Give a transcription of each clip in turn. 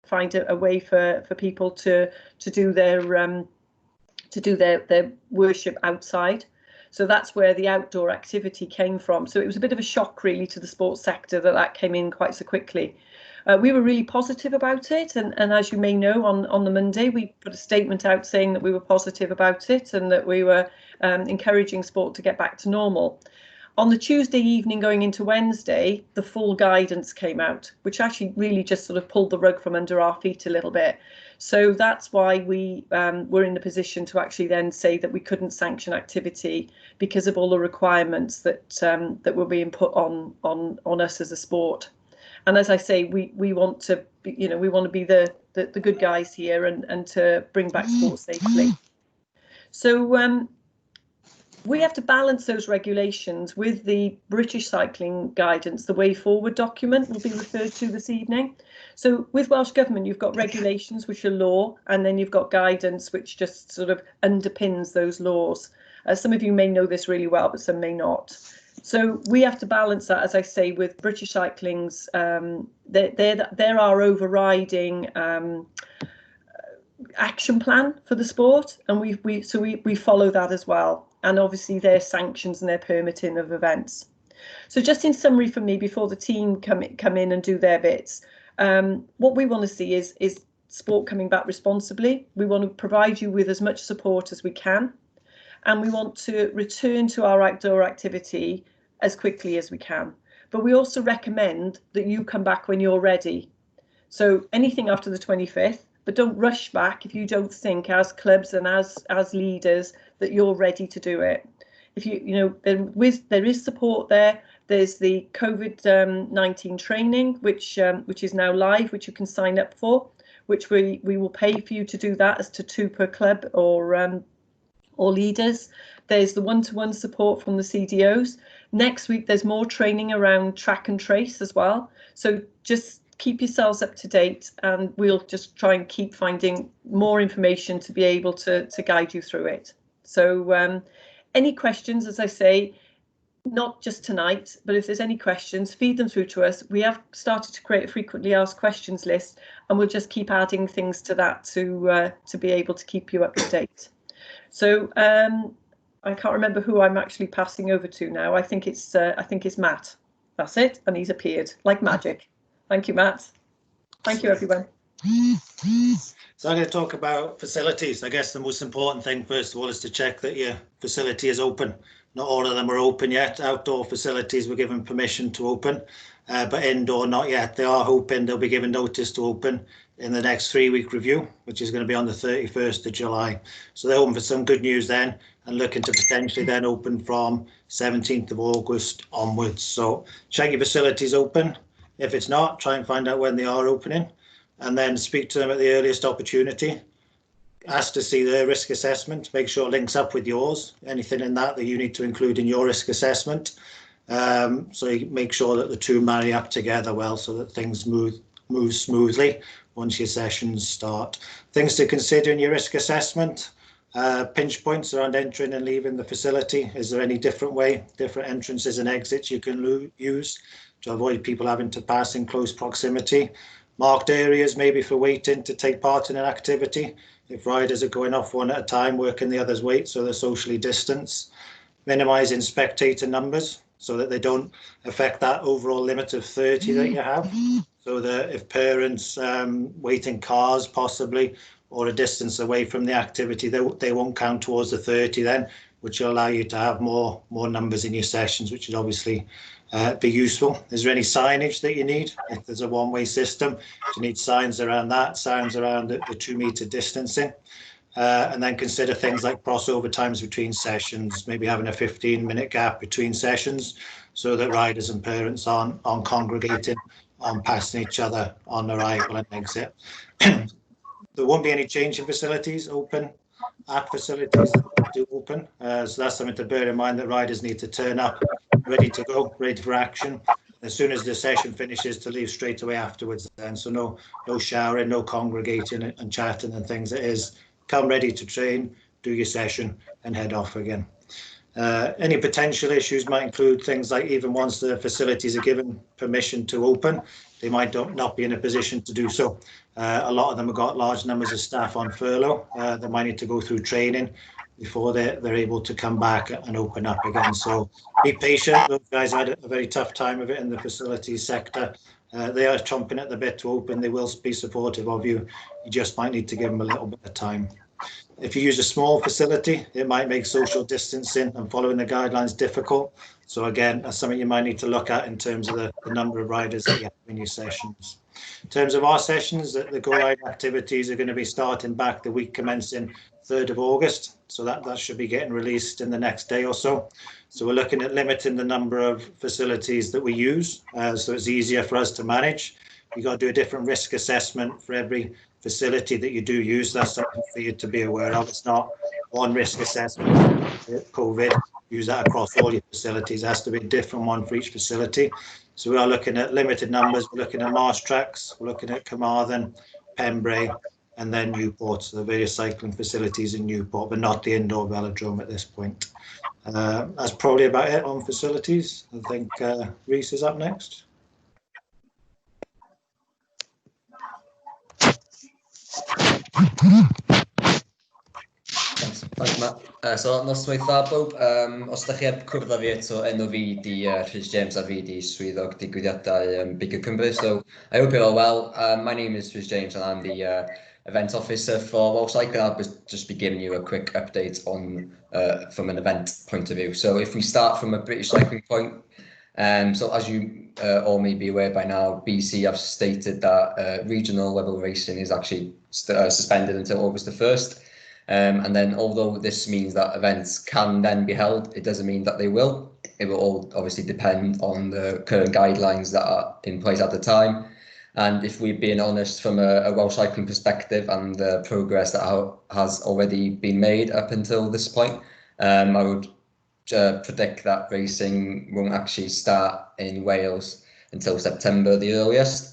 find a way for people to do their worship outside. So that's where the outdoor activity came from. So it was a bit of a shock really to the sports sector that came in quite so quickly. We were really positive about it, and as you may know, on the Monday we put a statement out saying that we were positive about it and that we were encouraging sport to get back to normal. On the Tuesday evening going into Wednesday, the full guidance came out, which actually really just sort of pulled the rug from under our feet a little bit. So that's why we were in the position to actually then say that we couldn't sanction activity because of all the requirements that were being put on us as a sport. And as I say, we want to be, we want to be the good guys here and to bring back sport safely. So we have to balance those regulations with the British cycling guidance. The way forward document will be referred to this evening. So with Welsh Government, you've got regulations, which are law, and then you've got guidance, which just sort of underpins those laws. Some of you may know this really well, but some may not. So we have to balance that, as I say, with British Cycling's, they're our overriding action plan for the sport, and we follow that as well. And obviously their sanctions and their permitting of events. So just in summary for me, before the team come in and do their bits, what we want to see is sport coming back responsibly. We want to provide you with as much support as we can, and we want to return to our outdoor activity as quickly as we can. But we also recommend that you come back when you're ready. So anything after the 25th, but don't rush back if you don't think as clubs and as leaders that you're ready to do it. If there is support there. There's the COVID-19 training, which is now live, which you can sign up for, which we will pay for you to do that as to 2 per club or leaders. There's the one-to-one support from the CDOs. Next week, there's more training around track and trace as well. So just keep yourselves up to date, and we'll just try and keep finding more information to be able to guide you through it. So any questions, as I say, not just tonight, but if there's any questions, feed them through to us. We have started to create a frequently asked questions list, and we'll just keep adding things to that to be able to keep you up to date. So I can't remember who I'm actually passing over to now. I think it's Matt. That's it, and he's appeared like magic. Thank you, Matt. Thank you, everyone. So I'm going to talk about facilities. I guess the most important thing, first of all, is to check that your facility is open. Not all of them are open yet. Outdoor facilities were given permission to open, but indoor not yet. They are hoping they'll be given notice to open in the next 3-week review, which is going to be on the 31st of July. So they're hoping for some good news then, and looking to potentially then open from 17th of August onwards. So check your facilities open. If it's not, try and find out when they are opening, and then speak to them at the earliest opportunity. Ask to see their risk assessment, make sure it links up with yours, anything in that you need to include in your risk assessment. So you make sure that the two marry up together well, so that things move smoothly once your sessions start. Things to consider in your risk assessment: pinch points around entering and leaving the facility. Is there any different entrances and exits you can use to avoid people having to pass in close proximity? Marked areas maybe for waiting to take part in an activity. If riders are going off one at a time, working the others wait so they're socially distanced. Minimising spectator numbers so that they don't affect that overall limit of 30 that you have. So that if parents wait in cars possibly, or a distance away from the activity, they won't count towards the 30 then, which will allow you to have more numbers in your sessions, which would obviously be useful. Is there any signage that you need? If there's a one-way system, you need signs around that, signs around the 2 metre distancing. And then consider things like crossover times between sessions, maybe having a 15-minute gap between sessions so that riders and parents aren't congregating, on passing each other on arrival and exit. There won't be any change in facilities open at facilities that do open. So that's something to bear in mind, that riders need to turn up ready to go, ready for action. As soon as the session finishes, to leave straight away afterwards then. So no showering, no congregating and chatting and things. It is come ready to train, do your session and head off again. Any potential issues might include things like, even once the facilities are given permission to open, they might not be in a position to do so. A lot of them have got large numbers of staff on furlough that might need to go through training before they're able to come back and open up again. So be patient. Those guys had a very tough time of it in the facilities sector. They are chomping at the bit to open. They will be supportive of you. You just might need to give them a little bit of time. If you use a small facility, it might make social distancing and following the guidelines difficult. So again, that's something you might need to look at in terms of the number of riders that you have in your sessions. In terms of our sessions, the Go Ride activities are going to be starting back the week commencing 3rd of August. So that should be getting released in the next day or so. So we're looking at limiting the number of facilities that we use, so it's easier for us to manage. You've got to do a different risk assessment for every facility that you do use. That's something for you to be aware of. It's not one risk assessment COVID, use that across all your facilities. It has to be a different one for each facility. So we are looking at limited numbers. We're looking at Marsh Tracks, we're looking at Carmarthen, Pembrey, and then Newport, so the various cycling facilities in Newport, but not the indoor velodrome at this point. That's probably about it on facilities. I think Rhys is up next. Thanks Matt. So noswaith bob, os da chi heb cwrdd â fi eto, enw fi di Rhys James a fi di swyddog digwyddiadau Bigger Cymru. So I hope you're all well. My name is Rhys James and I'm the event officer for Welsh Cycling. I'll just be giving you a quick update on from an event point of view. So if we start from a British cycling point, so as you all may be aware by now, BC have stated that regional level racing is actually suspended until August the 1st. And then although this means that events can then be held, it doesn't mean that they will. It will all obviously depend on the current guidelines that are in place at the time. And if we're being honest from a Welsh cycling perspective and the progress that has already been made up until this point, I would predict that racing won't actually start in Wales until September, the earliest.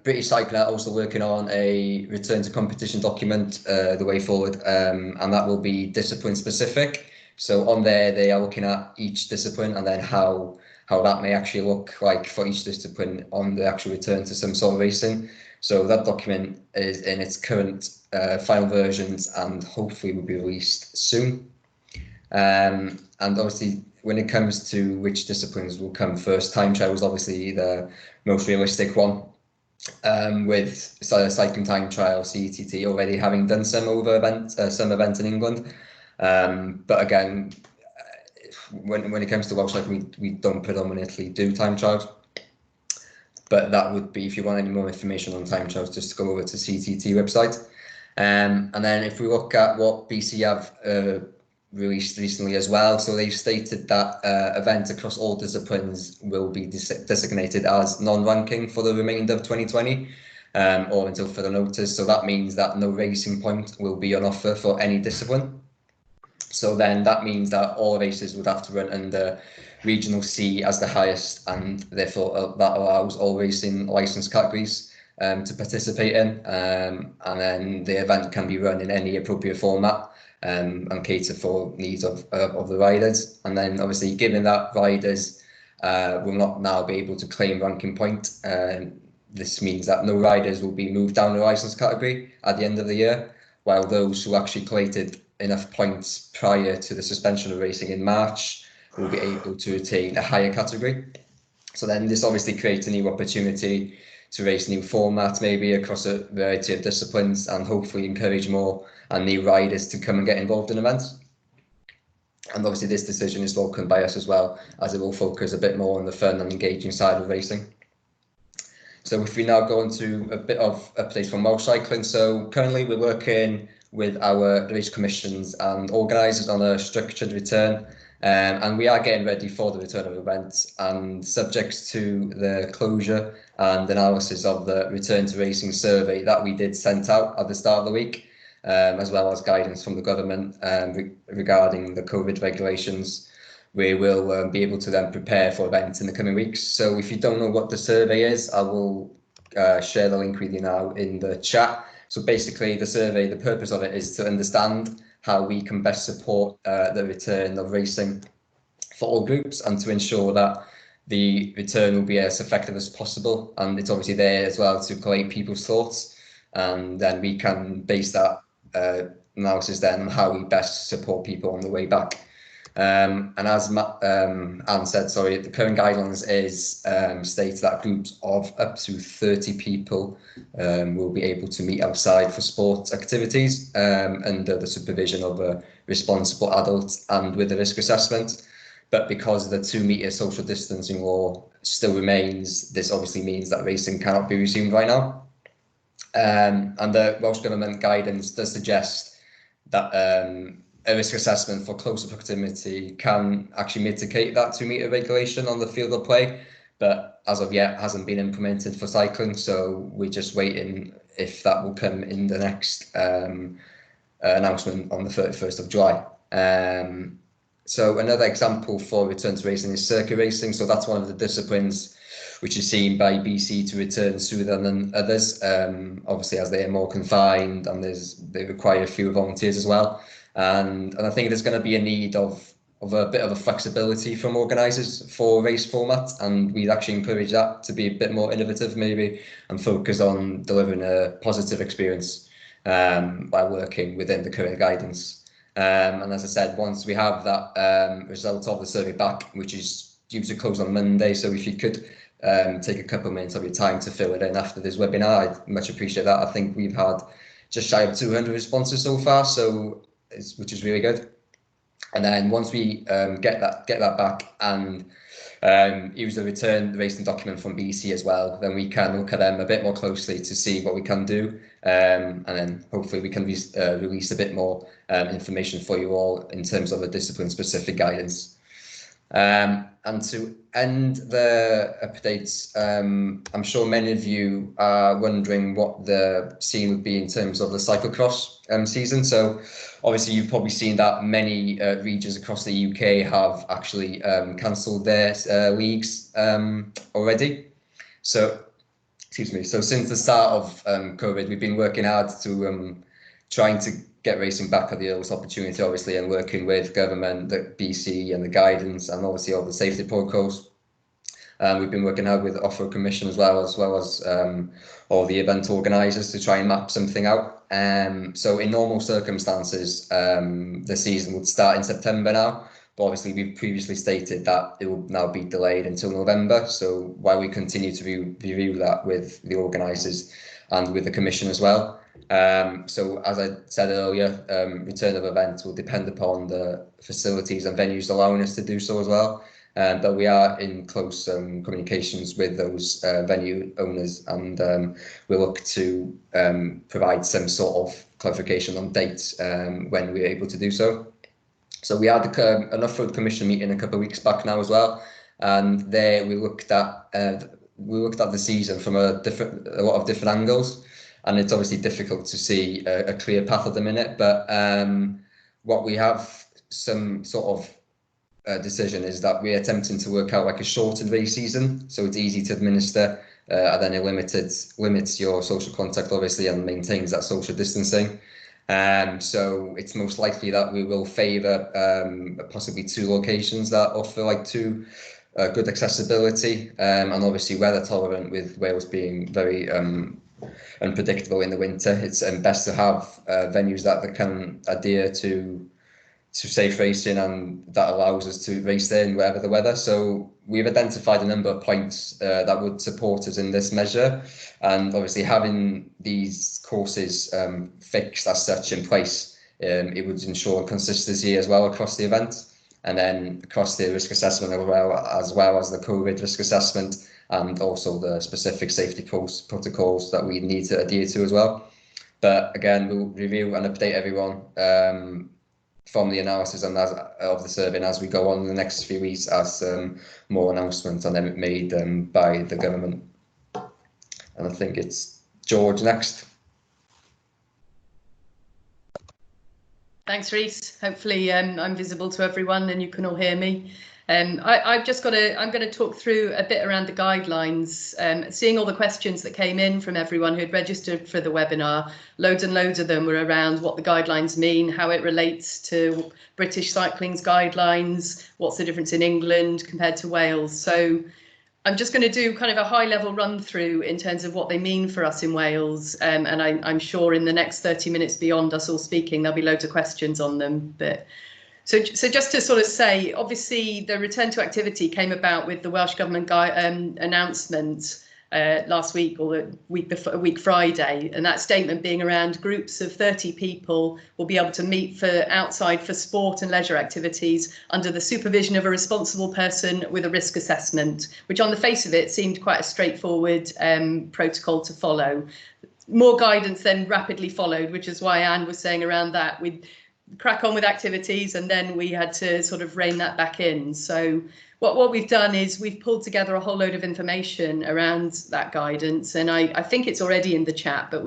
British Cycling are also working on a return to competition document the way forward, and that will be discipline specific. So on there, they are looking at each discipline and then how that may actually look like for each discipline on the actual return to some sort of racing. So that document is in its current final versions and hopefully will be released soon. And obviously, when it comes to which disciplines will come first, time trial is obviously the most realistic one. With cycling time trial, CETT already having done some events in England. But again, when it comes to Welsh cycling, we don't predominantly do time trials. But that would be, if you want any more information on time trials, just go over to CETT website. And then if we look at what BC have released recently as well, so they've stated that events across all disciplines will be designated as non-ranking for the remainder of 2020 or until further notice. So that means that no racing point will be on offer for any discipline. So then that means that all races would have to run under Regional C as the highest, and therefore that allows all racing licence categories to participate in, and then the event can be run in any appropriate format. And cater for needs of the riders. And then obviously, given that riders will not now be able to claim ranking point, this means that no riders will be moved down the licence category at the end of the year, while those who actually collated enough points prior to the suspension of racing in March will be able to attain a higher category. So then this obviously creates a new opportunity to race new formats, maybe across a variety of disciplines, and hopefully encourage more and new riders to come and get involved in events. And obviously this decision is welcomed by us as well, as it will focus a bit more on the fun and engaging side of racing. So if we now go on to a bit of updates from Welsh Cycling. So currently we're working with our race commissions and organisers on a structured return, and we are getting ready for the return of events, and subject to the closure and analysis of the return to racing survey that we did send out at the start of the week, as well as guidance from the government regarding the COVID regulations, we will be able to then prepare for events in the coming weeks. So if you don't know what the survey is, I will share the link with you now in the chat. So basically the survey, the purpose of it is to understand how we can best support the return of racing for all groups, and to ensure that the return will be as effective as possible, and it's obviously there as well to collate people's thoughts, and then we can base that analysis then on how we best support people on the way back. And as Anne said, sorry, the current guidelines states that groups of up to 30 people will be able to meet outside for sports activities under the supervision of a responsible adult and with a risk assessment. But because the 2 metre social distancing law still remains, this obviously means that racing cannot be resumed right now. And the Welsh Government guidance does suggest that a risk assessment for closer proximity can actually mitigate that 2 metre regulation on the field of play, but as of yet hasn't been implemented for cycling. So we're just waiting if that will come in the next announcement on the 31st of July. So another example for return to racing is circuit racing. So that's one of the disciplines which is seen by BC to return sooner than others, obviously as they are more confined and they require fewer volunteers as well. And I think there's going to be a need of a bit of a flexibility from organisers for race format, and we'd actually encourage that to be a bit more innovative maybe and focus on delivering a positive experience by working within the current guidance. And as I said, once we have that result of the survey back, which is due to close on Monday, so if you could take a couple of minutes of your time to fill it in after this webinar, I'd much appreciate that. I think we've had just shy of 200 responses so far, so which is really good. And then once we get that back and use the return racing document from BC as well, then we can look at them a bit more closely to see what we can do, and then hopefully we can release a bit more information for you all in terms of a discipline-specific guidance. And to end the updates, I'm sure many of you are wondering what the scene would be in terms of the cyclocross season. So obviously you've probably seen that many regions across the UK have actually cancelled their leagues already. So, excuse me. So since the start of COVID, we've been working hard to trying to get racing back at the earliest opportunity, obviously, and working with government, the BC and the guidance, and obviously all the safety protocols. We've been working hard with the Off-Road Commission as well as all the event organisers to try and map something out. So in normal circumstances, the season would start in September now, but obviously we've previously stated that it will now be delayed until November. So while we continue to review that with the organisers and with the Commission as well. So as I said earlier, return of events will depend upon the facilities and venues allowing us to do so as well. But we are in close communications with those venue owners, and we'll look to provide some sort of clarification on dates when we're able to do so. So we had an Off-Road Commission meeting a couple of weeks back now as well, and there we looked at the season from a lot of different angles. And it's obviously difficult to see a clear path at the minute, but what we have some sort of decision is that we're attempting to work out like a shortened race season, so it's easy to administer, and then it limits your social contact obviously and maintains that social distancing. So it's most likely that we will favour possibly 2 locations that offer like 2 good accessibility and obviously weather tolerant, with Wales being very unpredictable in the winter. It's best to have venues that can adhere to safe racing, and that allows us to race there in wherever the weather. So we've identified a number of points that would support us in this measure, and obviously having these courses fixed as such in place, it would ensure consistency as well across the event, and then across the risk assessment as well as the COVID risk assessment, and also the specific safety protocols that we need to adhere to as well. But again, we'll review and update everyone from the analysis and of the survey as we go on in the next few weeks, as more announcements are then made by the government. And I think it's George next. Thanks, Rhys. Hopefully I'm visible to everyone and you can all hear me. I'm going to talk through a bit around the guidelines, seeing all the questions that came in from everyone who'd registered for the webinar. Loads and loads of them were around what the guidelines mean, how it relates to British cycling's guidelines, what's the difference in England compared to Wales. So I'm just going to do kind of a high level run through in terms of what they mean for us in Wales. And I'm sure in the next 30 minutes beyond us all speaking, there'll be loads of questions on them. But So just to sort of say, obviously the return to activity came about with the Welsh Government announcement last week, or the week before, week Friday, and that statement being around groups of 30 people will be able to meet outside for sport and leisure activities under the supervision of a responsible person with a risk assessment, which on the face of it seemed quite a straightforward protocol to follow. More guidance then rapidly followed, which is why Anne was saying around that we'd crack on with activities, and then we had to sort of rein that back in. So what we've done is we've pulled together a whole load of information around that guidance, and I think it's already in the chat, but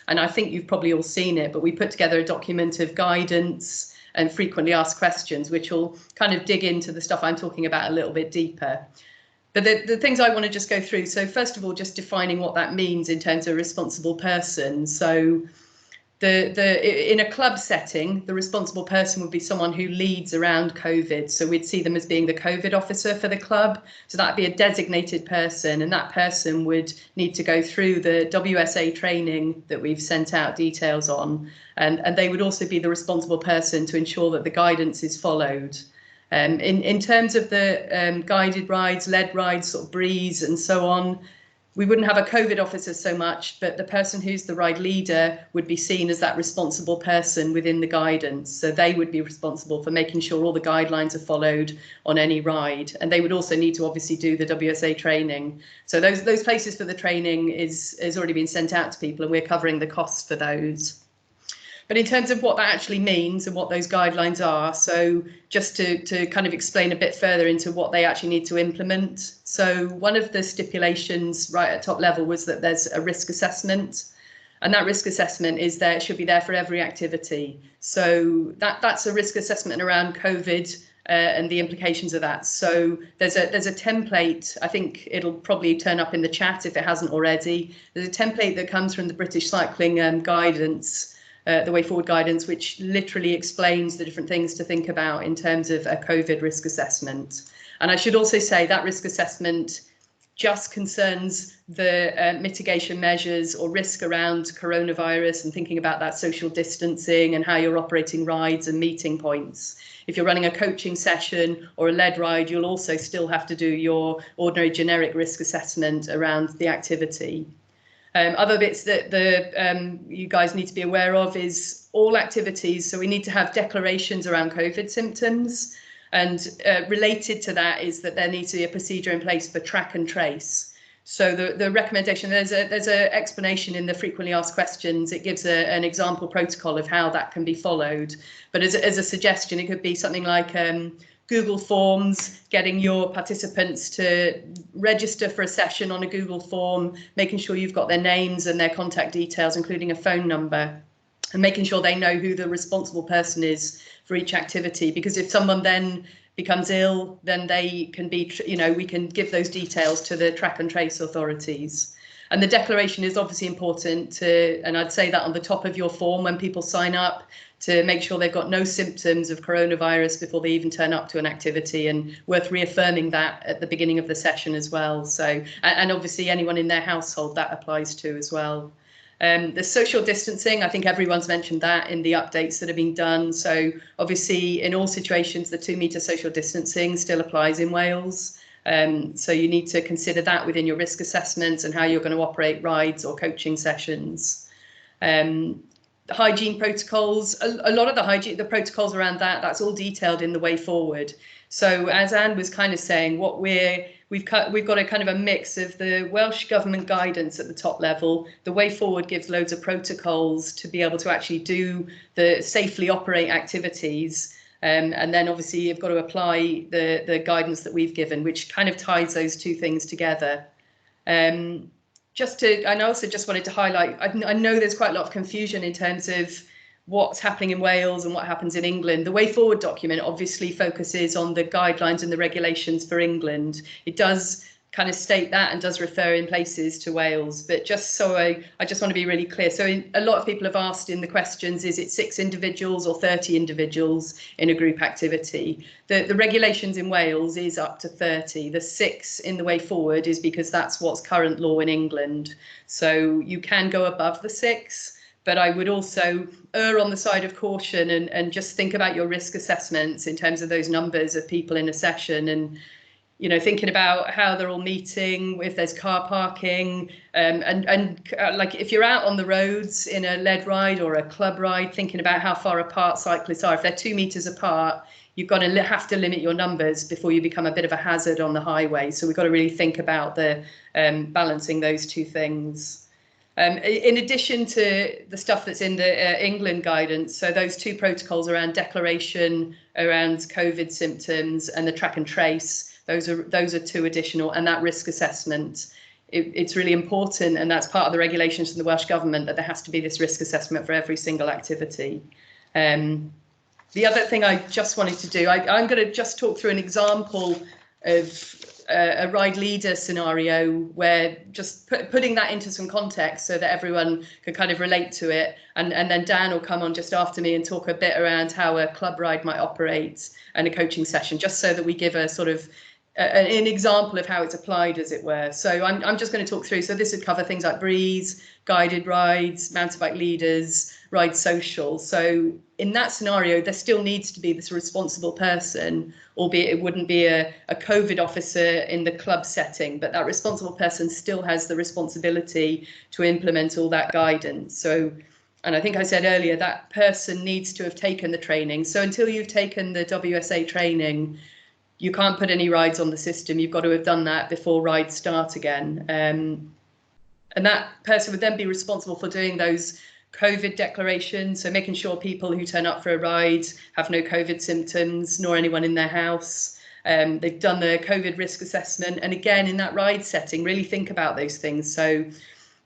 I think you've probably all seen it, but we put together a document of guidance and frequently asked questions, which will kind of dig into the stuff I'm talking about a little bit deeper. But the things I want to just go through, so first of all, just defining what that means in terms of responsible person. So in a club setting, the responsible person would be someone who leads around COVID. So we'd see them as being the COVID officer for the club. So that'd be a designated person, and that person would need to go through the WSA training that we've sent out details on. And they would also be the responsible person to ensure that the guidance is followed. In terms of the guided rides, led rides, sort of breeze and so on, we wouldn't have a COVID officer so much, but the person who's the ride leader would be seen as that responsible person within the guidance. So they would be responsible for making sure all the guidelines are followed on any ride. And they would also need to obviously do the WSA training. So those places for the training is already been sent out to people, and we're covering the costs for those. But in terms of what that actually means and what those guidelines are, so just to kind of explain a bit further into what they actually need to implement. So one of the stipulations right at top level was that there's a risk assessment, and that risk assessment is there, it should be there for every activity. So that's a risk assessment around COVID and the implications of that. So there's a template, I think it'll probably turn up in the chat if it hasn't already. There's a template that comes from the British Cycling guidance, the way forward guidance, which literally explains the different things to think about in terms of a COVID risk assessment. And I should also say that risk assessment just concerns the mitigation measures or risk around coronavirus and thinking about that social distancing and how you're operating rides and meeting points. If you're running a coaching session or a lead ride, you'll also still have to do your ordinary generic risk assessment around the activity. Other bits that you guys need to be aware of is all activities. So we need to have declarations around COVID symptoms, and related to that is that there needs to be a procedure in place for track and trace. So the recommendation, there's an explanation in the frequently asked questions. It gives an example protocol of how that can be followed. But as a suggestion, it could be something like Google Forms, getting your participants to register for a session on a Google form, making sure you've got their names and their contact details, including a phone number, and making sure they know who the responsible person is for each activity. Because if someone then becomes ill, then they can be, we can give those details to the track and trace authorities. And the declaration is obviously important and I'd say that on the top of your form when people sign up, to make sure they've got no symptoms of coronavirus before they even turn up to an activity, and worth reaffirming that at the beginning of the session as well. So, and obviously anyone in their household that applies to as well. The social distancing, I think everyone's mentioned that in the updates that have been done. So obviously in all situations, the 2 metre social distancing still applies in Wales. So you need to consider that within your risk assessments and how you're going to operate rides or coaching sessions. Hygiene protocols, a lot of the protocols around that's all detailed in the way forward. So as Anne was kind of saying, what we've got a kind of a mix of the Welsh Government guidance at the top level. The way forward gives loads of protocols to be able to actually do the safely operate activities. And then obviously you've got to apply the guidance that we've given, which kind of ties those two things together. And I also just wanted to highlight, I know there's quite a lot of confusion in terms of what's happening in Wales and what happens in England. The Way Forward document obviously focuses on the guidelines and the regulations for England. It does kind of state that and does refer in places to Wales, but just so I just want to be really clear. So a lot of people have asked in the questions, is it 6 individuals or 30 individuals in a group activity? The regulations in Wales is up to 30. The 6 in the Way Forward is because that's what's current law in England. So you can go above the 6, but I would also err on the side of caution and just think about your risk assessments in terms of those numbers of people in a session, and you know, thinking about how they're all meeting, if there's car parking, like if you're out on the roads in a lead ride or a club ride, thinking about how far apart cyclists are. If they're 2 meters apart, you've got to have to limit your numbers before you become a bit of a hazard on the highway. So we've got to really think about the balancing those two things. In addition to the stuff that's in the England guidance, so those 2 protocols around declaration, around COVID symptoms, and the track and trace, those are 2 additional, and that risk assessment, it's really important, and that's part of the regulations from the Welsh Government, that there has to be this risk assessment for every single activity. The other thing I just wanted to do, I'm going to just talk through an example of a ride leader scenario, where just putting that into some context so that everyone can kind of relate to it, and then Dan will come on just after me and talk a bit around how a club ride might operate and a coaching session, just so that we give a sort of an example of how it's applied, as it were. So I'm just going to talk through. So this would cover things like breeze, guided rides, mountain bike leaders, ride social. So in that scenario, there still needs to be this responsible person, albeit it wouldn't be a COVID officer in the club setting, but that responsible person still has the responsibility to implement all that guidance. So, and I think I said earlier, that person needs to have taken the training. So until you've taken the WSA training, you can't put any rides on the system. You've got to have done that before rides start again. And that person would then be responsible for doing those COVID declarations, so making sure people who turn up for a ride have no COVID symptoms, nor anyone in their house. They've done the COVID risk assessment. And again, in that ride setting, really think about those things. So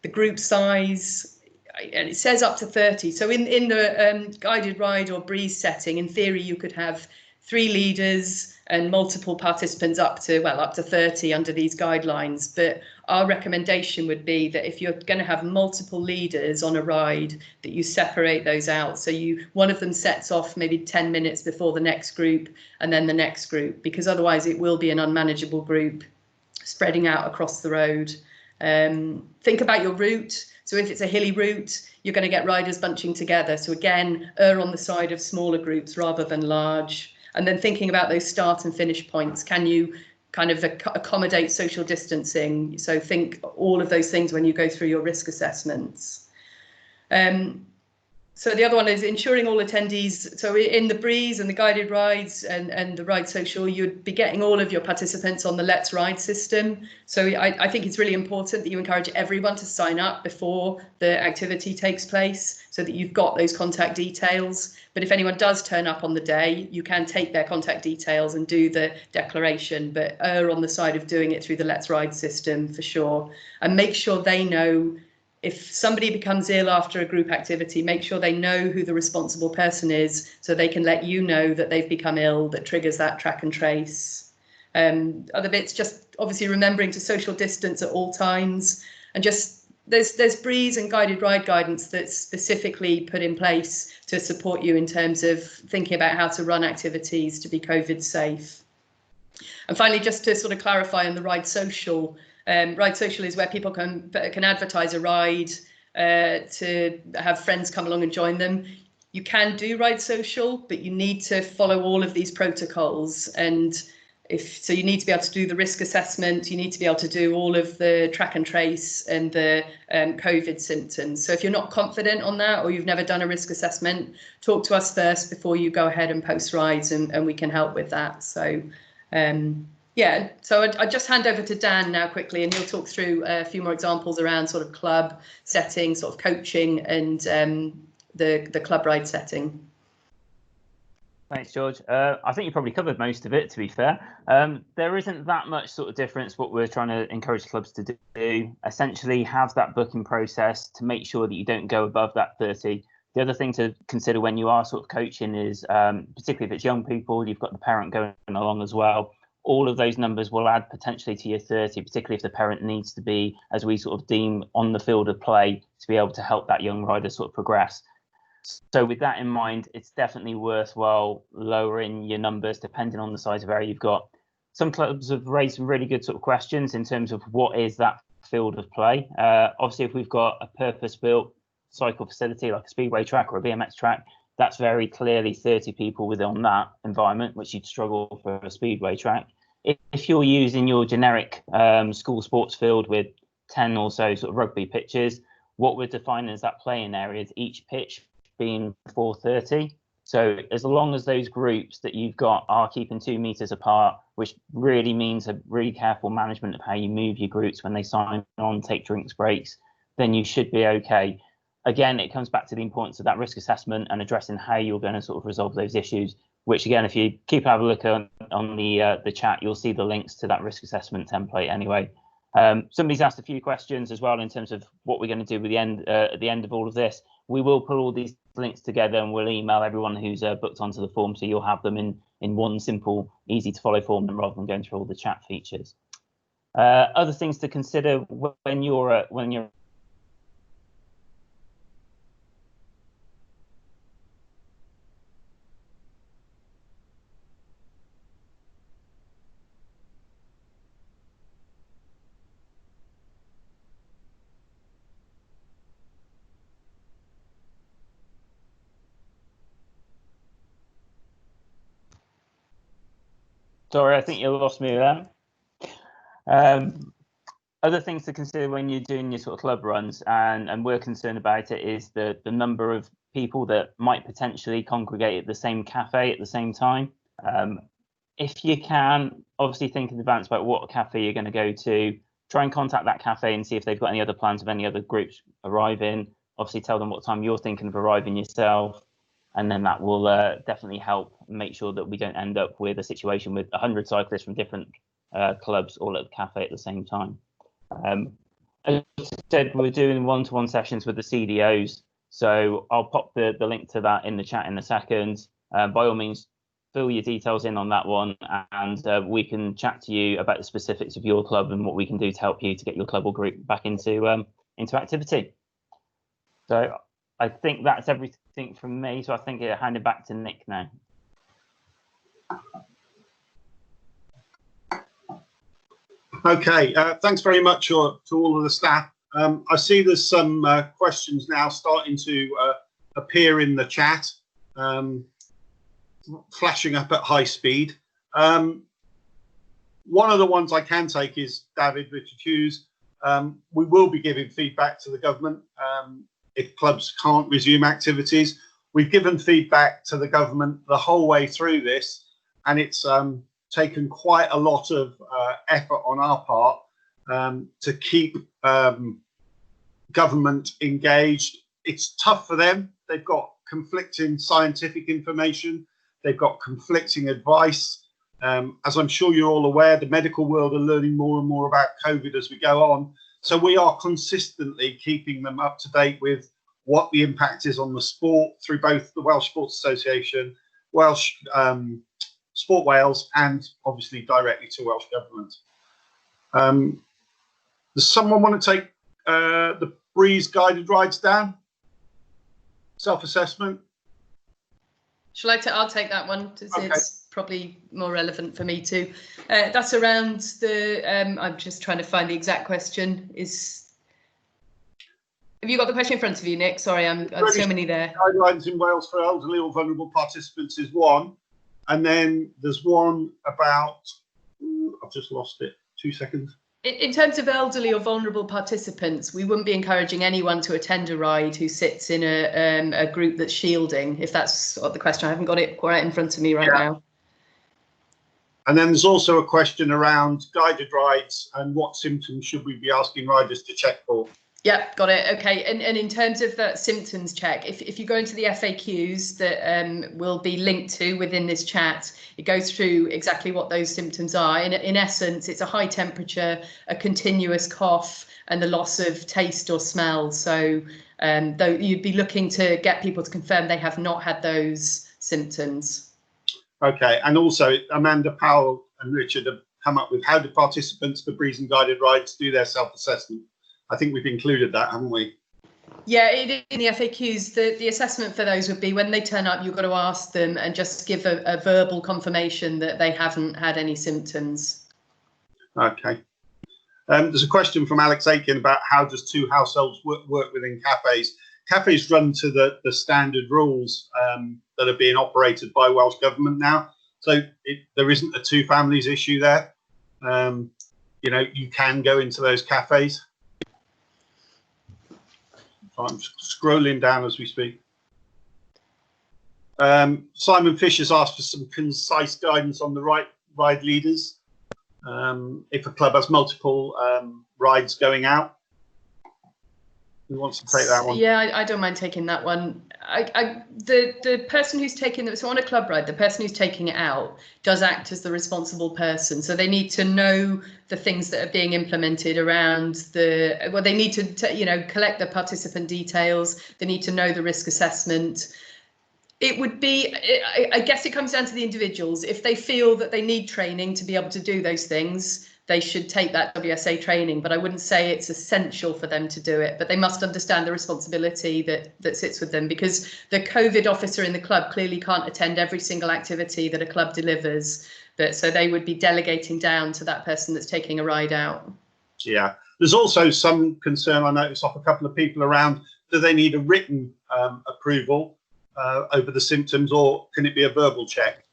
the group size, and it says up to 30. So in the guided ride or breeze setting, in theory, you could have 3 leaders and multiple participants up to 30 under these guidelines. But our recommendation would be that if you're going to have multiple leaders on a ride, that you separate those out. So one of them sets off maybe 10 minutes before the next group, and then the next group, because otherwise it will be an unmanageable group spreading out across the road. Think about your route. So if it's a hilly route, you're going to get riders bunching together. So again, err on the side of smaller groups rather than large. And then thinking about those start and finish points, can you kind of accommodate social distancing? So think all of those things when you go through your risk assessments. So the other one is ensuring all attendees. So in the breeze and the guided rides and the ride social, you'd be getting all of your participants on the Let's Ride system. So I think it's really important that you encourage everyone to sign up before the activity takes place, so that you've got those contact details. But if anyone does turn up on the day, you can take their contact details and do the declaration, but err on the side of doing it through the Let's Ride system for sure. And make sure they know, if somebody becomes ill after a group activity, make sure they know who the responsible person is, so they can let you know that they've become ill, that triggers that track and trace. Other bits, just obviously remembering to social distance at all times, and just there's breeze and guided ride guidance that's specifically put in place to support you in terms of thinking about how to run activities to be COVID safe. And finally, just to sort of clarify on the ride social, ride social is where people can advertise a ride to have friends come along and join them. You can do ride social, but you need to follow all of these protocols. And so you need to be able to do the risk assessment, you need to be able to do all of the track and trace and the COVID symptoms. So if you're not confident on that, or you've never done a risk assessment, talk to us first before you go ahead and post rides, and we can help with that. So yeah, so I just hand over to Dan now quickly, and he'll talk through a few more examples around sort of club setting, sort of coaching, and the club ride setting. Thanks, George. I think you probably covered most of it, to be fair. There isn't that much sort of difference what we're trying to encourage clubs to do. Essentially, have that booking process to make sure that you don't go above that 30 The other thing to consider when you are sort of coaching is, particularly if it's young people, you've got the parent going along as well. All of those numbers will add potentially to your 30, particularly if the parent needs to be, as we sort of deem, on the field of play to be able to help that young rider sort of progress. So with that in mind, it's definitely worthwhile lowering your numbers depending on the size of area you've got. Some clubs have raised some really good sort of questions in terms of what is that field of play. Obviously, if we've got a purpose-built cycle facility like a speedway track or a BMX track, that's very clearly 30 people within that environment, which you'd struggle for a speedway track. If you're using your generic school sports field with 10 or so sort of rugby pitches, what we're defining as that playing area is each pitch being 430. So as long as those groups that you've got are keeping 2 meters apart, which really means a really careful management of how you move your groups when they sign on, take drinks breaks, then you should be okay. Again, it comes back to the importance of that risk assessment and addressing how you're going to sort of resolve those issues, which again, if you keep having a look on the chat, you'll see the links to that risk assessment template anyway. Somebody's asked a few questions as well in terms of what we're going to do with at the end of all of this. We will put all these links together and we'll email everyone who's booked onto the form, so you'll have them in one simple, easy to follow form rather than going through all the chat features. Other things to consider when you're Sorry, I think you lost me there. Other things to consider when you're doing your sort of club runs, and we're concerned about it, is the number of people that might potentially congregate at the same cafe at the same time. If you can, obviously think in advance about what cafe you're going to go to. Try and contact that cafe and see if they've got any other plans of any other groups arriving. Obviously tell them what time you're thinking of arriving yourself. And then that will definitely help make sure that we don't end up with a situation with 100 cyclists from different clubs all at the cafe at the same time. As I said, we're doing one-to-one sessions with the CDOs, so I'll pop the link to that in the chat in a second. By all means, fill your details in on that one, and we can chat to you about the specifics of your club and what we can do to help you to get your club or group back into activity. So I think that's everything from me. So I think I'll hand it back to Nick now. Okay, thanks very much to all of the staff. I see there's some questions now starting to appear in the chat, flashing up at high speed. One of the ones I can take is David Richard Hughes. We will be giving feedback to the government if clubs can't resume activities. We've given feedback to the government the whole way through this, and it's taken quite a lot of effort on our part to keep government engaged. It's tough for them. They've got conflicting scientific information. They've got conflicting advice. As I'm sure you're all aware, the medical world are learning more and more about COVID as we go on. So we are consistently keeping them up to date with what the impact is on the sport through both the Welsh Sports Association, Welsh Sport Wales, and obviously directly to Welsh Government. Does someone want to take the Breeze guided rides down? Self-assessment? I'll take that one. Okay. It's probably more relevant for me too. That's around the, I'm just trying to find the exact question. Have you got the question in front of you, Nick? Sorry, I've so many there. Guidelines in Wales for elderly or vulnerable participants is one. And then there's one about, I've just lost it, 2 seconds. In terms of elderly or vulnerable participants, we wouldn't be encouraging anyone to attend a ride who sits in a group that's shielding, if that's the question. I haven't got it quite in front of me right now. And then there's also a question around guided rides and what symptoms should we be asking riders to check for? Yeah, got it. Okay. And in terms of that symptoms check, if you go into the FAQs that will be linked to within this chat, it goes through exactly what those symptoms are. In essence, it's a high temperature, a continuous cough, and the loss of taste or smell. So though you'd be looking to get people to confirm they have not had those symptoms. Okay. And also, Amanda Powell and Richard have come up with how do participants for breeze and guided rides do their self-assessment. I think we've included that, haven't we? Yeah, in the FAQs, the assessment for those would be when they turn up, you've got to ask them and just give a verbal confirmation that they haven't had any symptoms. Okay. There's a question from Alex Aiken about how does two households work within cafes. Cafes run to the standard rules that are being operated by Welsh Government now. So there isn't a two families issue there. You can go into those cafes. I'm scrolling down as we speak. Simon Fish has asked for some concise guidance on the ride leaders. If a club has multiple rides going out, who wants to take that one? Yeah, I don't mind taking that one. The person who's taking them, so on a club ride, the person who's taking it out does act as the responsible person. So they need to know the things that are being implemented around they need to collect the participant details. They need to know the risk assessment. It would be, I guess it comes down to the individuals. If they feel that they need training to be able to do those things, they should take that WSA training, but I wouldn't say it's essential for them to do it. But they must understand the responsibility that sits with them, because the COVID officer in the club clearly can't attend every single activity that a club delivers. But so they would be delegating down to that person that's taking a ride out. Yeah, there's also some concern I noticed off a couple of people around. Do they need a written approval over the symptoms, or can it be a verbal check?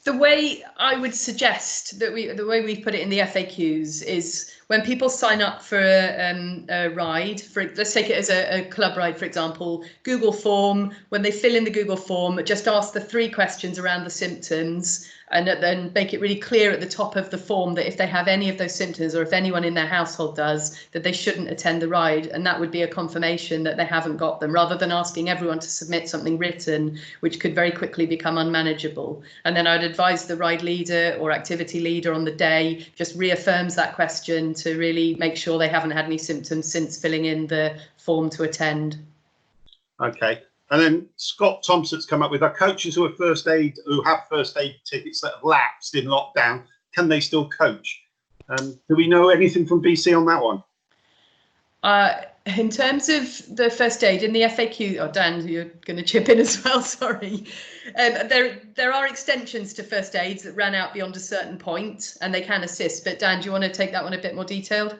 The way I would suggest that the way we've put it in the FAQs is when people sign up for a ride, let's take it as a club ride, for example, Google form, when they fill in the Google form, just ask the 3 questions around the symptoms, and then make it really clear at the top of the form that if they have any of those symptoms, or if anyone in their household does, that they shouldn't attend the ride. And that would be a confirmation that they haven't got them, rather than asking everyone to submit something written, which could very quickly become unmanageable. And then I'd advise the ride leader or activity leader on the day just reaffirms that question to really make sure they haven't had any symptoms since filling in the form to attend. Okay. And then Scott Thompson's come up with, our coaches who have first aid tickets that have lapsed in lockdown, can they still coach? Do we know anything from BC on that one? In terms of the first aid in the FAQ, Dan, you're going to chip in as well, sorry. There are extensions to first aids that ran out beyond a certain point, and they can assist. But Dan, do you want to take that one a bit more detailed?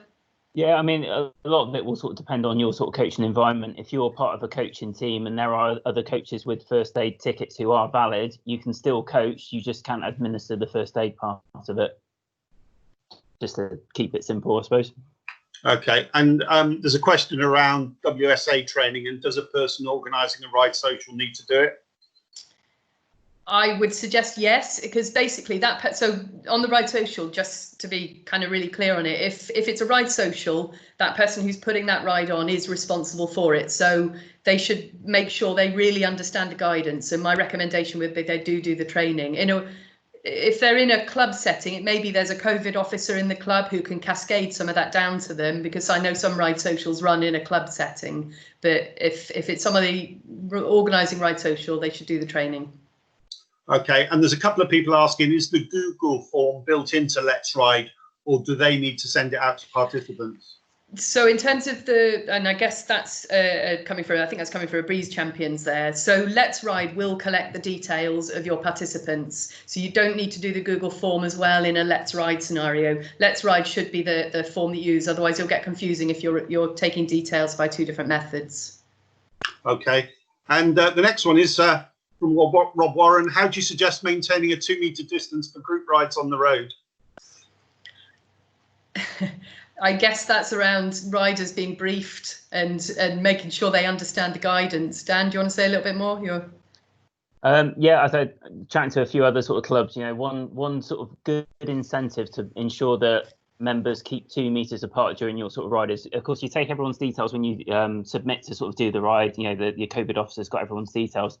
Yeah, I mean, a lot of it will sort of depend on your sort of coaching environment. If you're part of a coaching team and there are other coaches with first aid tickets who are valid, you can still coach. You just can't administer the first aid part of it. Just to keep it simple, I suppose. Okay, and there's a question around WSA training, and does a person organising a ride social need to do it? I would suggest yes, because basically so on the ride social, just to be kind of really clear on it, if it's a ride social, that person who's putting that ride on is responsible for it. So they should make sure they really understand the guidance. And my recommendation would be they do the training. If they're in a club setting, it maybe there's a COVID officer in the club who can cascade some of that down to them, because I know some ride socials run in a club setting. But if it's somebody organising ride social, they should do the training. Okay, and there's a couple of people asking, is the Google form built into Let's Ride, or do they need to send it out to participants? So in terms of and I guess that's coming for a Breeze Champions there. So Let's Ride will collect the details of your participants. So you don't need to do the Google form as well in a Let's Ride scenario. Let's Ride should be the form that you use. Otherwise, you'll get confusing if you're taking details by 2 different methods. Okay, and the next one is from Rob Warren. How do you suggest maintaining a 2-metre distance for group rides on the road? I guess that's around riders being briefed and making sure they understand the guidance. Dan, do you want to say a little bit more? Yeah, as I chatting to a few other sort of clubs, one sort of good incentive to ensure that members keep 2 meters apart during your sort of ride is, of course, you take everyone's details when you submit to sort of do the ride. You know, your COVID officer's got everyone's details.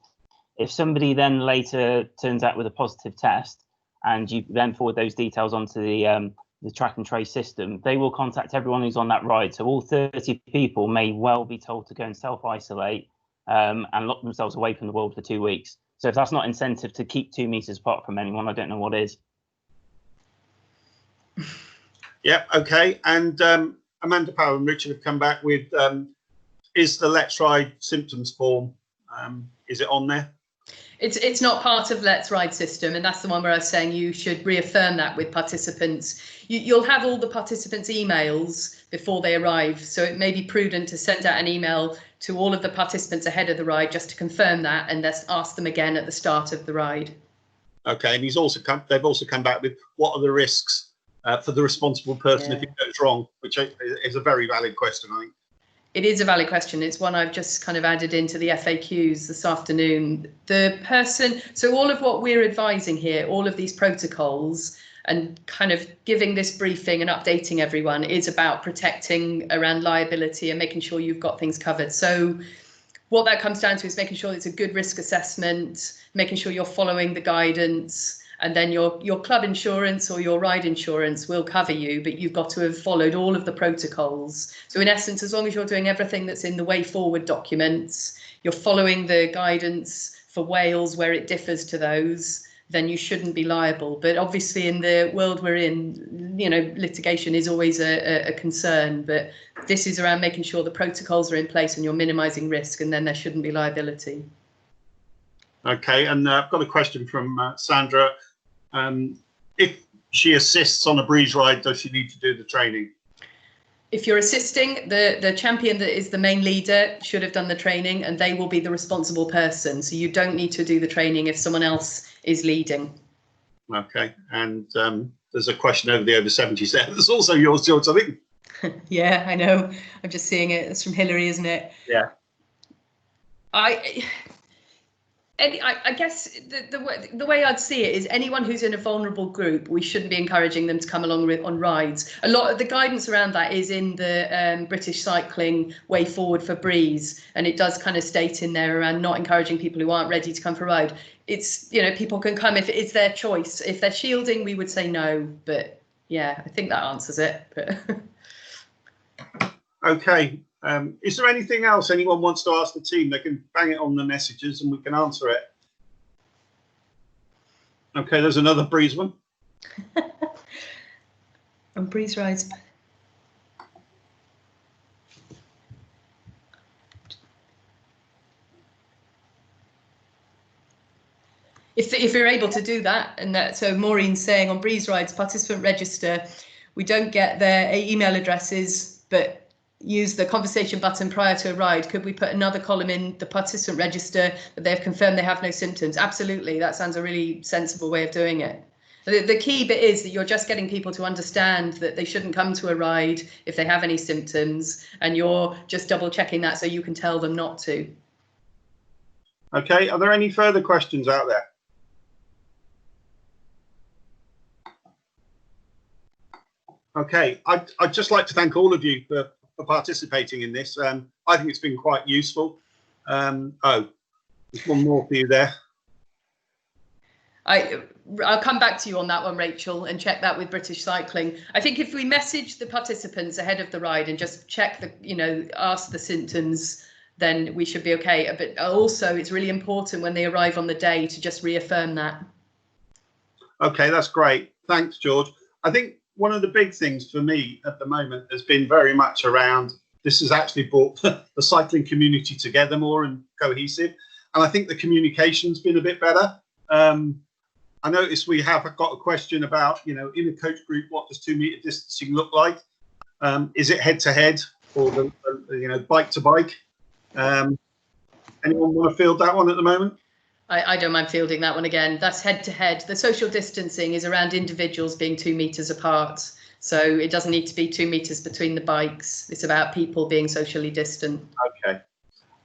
If somebody then later turns out with a positive test, and you then forward those details onto the track and trace system, they will contact everyone who's on that ride. So all 30 people may well be told to go and self-isolate and lock themselves away from the world for 2 weeks. So if that's not incentive to keep 2 meters apart from anyone, I don't know what is. Yeah, okay. And Amanda Powell and Richard have come back with, is the Let's Ride symptoms form, is it on there? It's not part of Let's Ride system, and that's the one where I was saying you should reaffirm that with participants. You'll have all the participants' emails before they arrive, so it may be prudent to send out an email to all of the participants ahead of the ride just to confirm that, and then ask them again at the start of the ride. Okay, and they've also come back with what are the risks for the responsible person if it goes wrong, which is a very valid question, I think. It is a valid question. It's one I've just kind of added into the FAQs this afternoon. The person, so all of what we're advising here, all of these protocols and kind of giving this briefing and updating everyone is about protecting around liability and making sure you've got things covered. So what that comes down to is making sure it's a good risk assessment, making sure you're following the guidance, and then your club insurance or your ride insurance will cover you, but you've got to have followed all of the protocols. So in essence, as long as you're doing everything that's in the way forward documents, you're following the guidance for Wales where it differs to those, then you shouldn't be liable. But obviously in the world we're in, you know, litigation is always a concern, but this is around making sure the protocols are in place and you're minimising risk, and then there shouldn't be liability. Okay, and I've got a question from Sandra. If she assists on a breeze ride, does she need to do the training? If you're assisting, the champion that is the main leader should have done the training, and they will be the responsible person. So you don't need to do the training if someone else is leading. Okay, and there's a question over the over 70s there. There's also yours, George, I think. Yeah, I know. I'm just seeing it. It's from Hillary, isn't it? Yeah. I guess the way I'd see it is anyone who's in a vulnerable group, we shouldn't be encouraging them to come along on rides. A lot of the guidance around that is in the British Cycling Way Forward for Breeze, and it does kind of state in there around not encouraging people who aren't ready to come for a ride. It's, you know, people can come if it's their choice. If they're shielding, we would say no, but yeah, I think that answers it. Okay. Is there anything else anyone wants to ask the team? They can bang it on the messages and we can answer it. Okay, there's another breeze one. On breeze rides. If you're able to do that, and that, so Maureen's saying on breeze rides, participant register, we don't get their email addresses, but use the conversation button prior to a ride. Could we put another column in the participant register that they've confirmed they have no symptoms? Absolutely, that sounds a really sensible way of doing it. The key bit is that you're just getting people to understand that they shouldn't come to a ride if they have any symptoms, and you're just double checking that so you can tell them not to. Okay, are there any further questions out there? Okay, I'd just like to thank all of you for participating in this. I think it's been quite useful. Oh, there's one more for you there. I'll come back to you on that one, Rachel, and check that with British Cycling. I think if we message the participants ahead of the ride and just check the, you know, ask the symptoms, then we should be okay. But also, it's really important when they arrive on the day to just reaffirm that. Okay, that's great. Thanks, George. I think one of the big things for me at the moment has been very much around, this has actually brought the cycling community together more and cohesive. And I think the communication's been a bit better. I noticed we have got a question about, you know, in a coach group, what does 2 meter distancing look like? Is it head to head or you know, bike to bike? Anyone want to field that one at the moment? I don't mind fielding that one again. That's head to head. The social distancing is around individuals being 2 meters apart. So it doesn't need to be 2 meters between the bikes. It's about people being socially distant. Okay.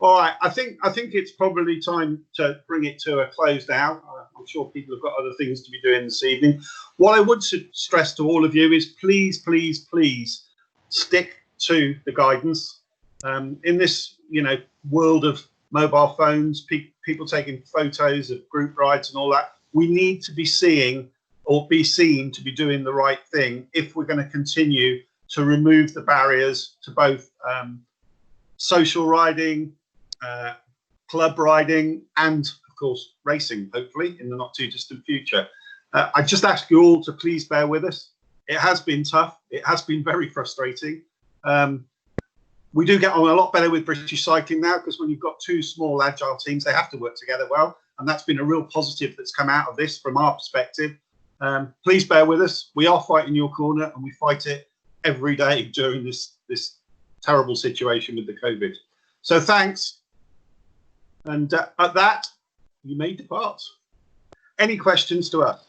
All right. I think it's probably time to bring it to a close now. I'm sure people have got other things to be doing this evening. What I would stress to all of you is please, please, please stick to the guidance. In this, world of mobile phones, people taking photos of group rides and all that, we need to be seeing or be seen to be doing the right thing if we're going to continue to remove the barriers to both social riding, club riding, and of course racing, hopefully in the not too distant future. I just ask you all to please bear with us. It has been tough. It has been very frustrating. We do get on a lot better with British cycling now, because when you've got two small agile teams, they have to work together well, and that's been a real positive that's come out of this from our perspective. Please bear with us. We are fighting your corner, and we fight it every day during this terrible situation with the COVID. So thanks. And at that, you may depart. Any questions to us?